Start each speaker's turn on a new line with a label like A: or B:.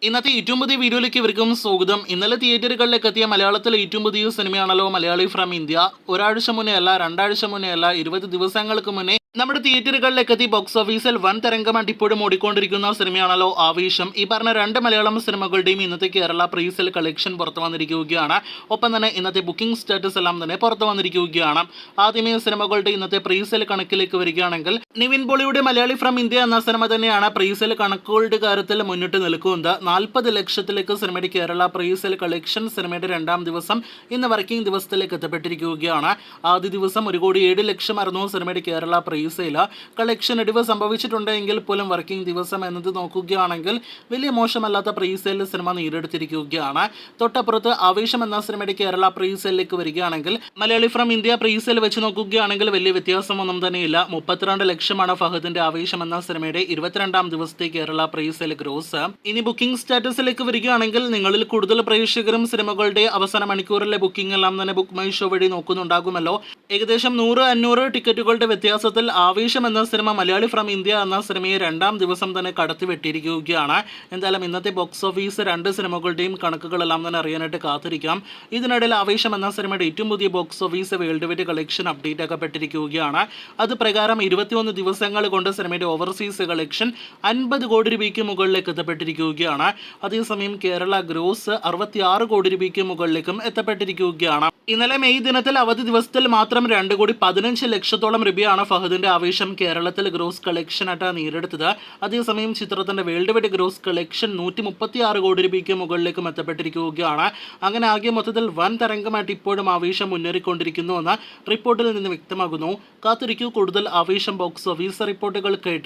A: ഇന്നത്തെ ഏറ്റവും പുതിയ വീഡിയോയിലേക്ക് ഇവർക്കും സ്വാഗതം. ഇന്നലെ തിയേറ്ററുകളിലേക്ക് എത്തിയ മലയാളത്തിലെ ഏറ്റവും പുതിയ സിനിമയാണല്ലോ മലയാളി ഫ്രം ഇന്ത്യ. ഒരാഴ്ച മുന്നേ അല്ല, രണ്ടാഴ്ച മുന്നേ അല്ല, 20 ദിവസങ്ങൾക്ക് മുന്നേ നമ്മുടെ തിയേറ്ററുകളിലേക്ക് എത്തി ബോക്സ് ഓഫീസിൽ വൻ തരംഗമായിട്ട് ഇപ്പോഴും ഓടിക്കൊണ്ടിരിക്കുന്ന സിനിമയാണല്ലോ ആവേശം. ഈ പറഞ്ഞ രണ്ട് മലയാളം സിനിമകളുടെയും ഇന്നത്തെ കേരള പ്രീസെയിൽ കളക്ഷൻ പുറത്തു വന്നിരിക്കുകയാണ്. ഒപ്പം തന്നെ ഇന്നത്തെ ബുക്കിംഗ് സ്റ്റാറ്റസ് എല്ലാം തന്നെ പുറത്തു വന്നിരിക്കുകയാണ്. ആദ്യമേ സിനിമകളുടെ ഇന്നത്തെ പ്രീസെയിൽ കണക്കിലേക്ക് വരികയാണെങ്കിൽ നിവിൻ പോളിയുടെ മലയാളി ഫ്രം ഇന്ത്യ എന്ന സിനിമ തന്നെയാണ് പ്രീസെയിൽ കണക്കുകളുടെ കാര്യത്തിൽ മുന്നിട്ട് നിൽക്കുന്നത്. 40 ലക്ഷത്തിലേക്ക് സിനിമയുടെ കേരള പ്രീസെയിൽ കളക്ഷൻ സിനിമയുടെ രണ്ടാം ദിവസം ഇന്ന് വർക്കിംഗ് ദിവസത്തിലേക്ക് എത്തപ്പെട്ടിരിക്കുകയാണ്. ആദ്യ ദിവസം 1,07,00,000 സിനിമയുടെ കേരള പ്രീസെയിൽ കളക്ഷൻ ഇടിവ് സംഭവിച്ചിട്ടുണ്ടെങ്കിൽ പോലും വർക്കിംഗ് ദിവസം എന്നത് നോക്കുകയാണെങ്കിൽ വലിയ മോശമല്ലാത്ത പ്രീസെയിൽ സിനിമ നേടിയെടുത്തിരിക്കുകയാണ്. തൊട്ടപ്പുറത്ത് ആവേശം എന്ന സിനിമയുടെ കേരള പ്രീസെയിലേക്ക് വരികയാണെങ്കിൽ മലയാളി ഫ്രം ഇന്ത്യ പ്രീസെയിൽ വെച്ച് നോക്കുകയാണെങ്കിൽ വലിയ വ്യത്യാസമൊന്നും തന്നെയില്ല. 32 ലക്ഷമാണ് ഫഹദിന്റെ ആവേശം എന്ന സിനിമയുടെ 22ാം ദിവസത്തെ കേരള പ്രീസെയിൽ ഗ്രോസ്. ഇനി ബുക്കിംഗ് സ്റ്റാറ്റസിലേക്ക് വരികയാണെങ്കിൽ നിങ്ങളിൽ കൂടുതൽ പ്രേക്ഷകരും സിനിമകളുടെ അവസാന മണിക്കൂറിലെ ബുക്കിംഗ് എല്ലാം തന്നെ ബുക്ക് മൈ ഷോ വഴി നോക്കുന്നുണ്ടാകുമല്ലോ. ഏകദേശം 100-500 ടിക്കറ്റുകളുടെ വ്യത്യാസത്തിൽ ആവേശം എന്ന സിനിമ മലയാളി ഫ്രം ഇന്ത്യ എന്ന സിനിമയെ രണ്ടാം ദിവസം തന്നെ കടത്തിവെട്ടിയിരിക്കുകയാണ്. എന്തായാലും ഇന്നത്തെ ബോക്സ് ഓഫീസ് രണ്ട് സിനിമകളുടെയും കണക്കുകളെല്ലാം തന്നെ അറിയാനായിട്ട് കാത്തിരിക്കാം. ഇതിനിടയിൽ ആവേശം എന്ന സിനിമയുടെ ഏറ്റവും പുതിയ box office world wide collection update ആക്കപ്പെട്ടിരിക്കുകയാണ്. അത് പ്രകാരം 21 ദിവസങ്ങൾ കൊണ്ട് സിനിമയുടെ ഓവർസീസ് കളക്ഷൻ 50 കോടി രൂപയ്ക്ക് മുകളിലേക്ക് എത്തപ്പെട്ടിരിക്കുകയാണ്. അതേസമയം കേരള ഗ്രോസ് 66 കോടി രൂപയ്ക്ക് മുകളിലേക്കും എത്തപ്പെട്ടിരിക്കുകയാണ്. ഇന്നലെ മെയ് ദിനത്തിൽ അവധി ദിവസത്തിൽ മാത്രം 2,15,00,000 രൂപയാണ് ഫഹദിന്റെ ആവേശം കേരളത്തിൽ ഗ്രോസ് കളക്ഷൻ ആയിട്ട് നേടിയെടുത്തത്. അതേസമയം ചിത്രത്തിന്റെ വേൾഡ് വൈഡ് ഗ്രോസ് കളക്ഷൻ 136 കോടി രൂപയ്ക്ക് മുകളിലേക്കും എത്തപ്പെട്ടിരിക്കുകയാണ്. അങ്ങനെ ആകെ മൊത്തത്തിൽ വൻ തരംഗമായിട്ട് ഇപ്പോഴും ആവേശം മുന്നേറിക്കൊണ്ടിരിക്കുന്നുവെന്ന് റിപ്പോർട്ടിൽ നിന്ന് വ്യക്തമാകുന്നു. കാത്തിരിക്കൂ കൂടുതൽ ആവേശം ബോക്സ് ഓഫീസ് റിപ്പോർട്ടുകൾ കേട്ട്.